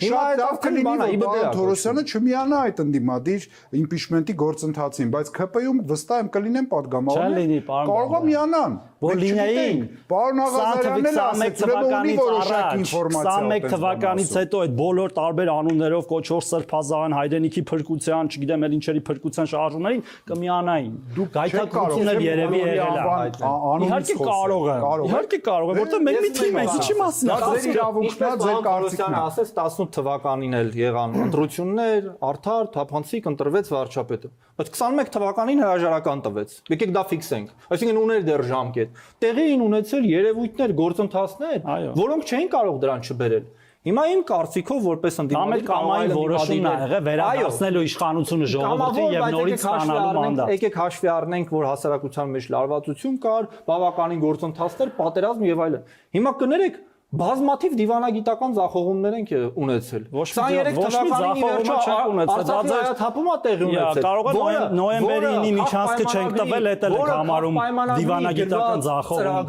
Շատ լավ կլինի, որ պարոն Թորոսյանը չմիանա այդ ընդդիմադիր իմպիչմենտի գործընթացին, բայց ՔՊ-ում վստահ եմ կլինեն падգամավորներ, կարող է միանան։ Որ լինեին պարոն Աղազարյանն էլ ասեց, ուրեմն որոշակի ինֆորմացիա 21 թվականից հետո այդ բոլոր տարբեր անուններով կոչվող սրբազան հայրենիքի փրկության, չգիտեմ էլ ինչերի փրկության շարժումներին կմիանային։ Դուք գայթակղություններ երևի եղել են։ Իհարկե կարող է, որտեղ մենք մի թիմ ենք, ինչի մասին է ձեր իրավունքն է, ձեր կարծիքն է։ Ասես 18 թվականին էլ եղան ընտրություններ, արդար, թափանցիկ ընտրվեց վարչապետը։ Բայց 21 թվականին հրաժարական տվեց։ Եկեք դա ֆիքսենք։ Այսինքն ուներ դեռ ժամկետ։ Տեղի էին ունեցել երևույթներ, գործընթացներ, որոնք չէին կարող դրան չբերել։ Հիմա իմ կարծիքով որպես ընդդիմադիր կամային որոշումն ա եղել վերադարձնելու իշխանությունը ժողովրդին եւ նորից ստանալու մանդատ։ Եկեք հաշվի առնենք, որ հասարակության մեջ լարվածություն կար, բավականին գործընթացներ, պատերազմ եւ այլն։ Հիմա կներեք բազմաթիվ դիվանագիտական ձախողումներ ենք ունեցել։ 23 թվականին վերջը Արցախի հայաթափումը տեղի ունեցել։ Կարող է նոյեմբերի 9-ի միջանցքը չենք տվել, դա էլ եք համարում դիվանագիտական ձախողում։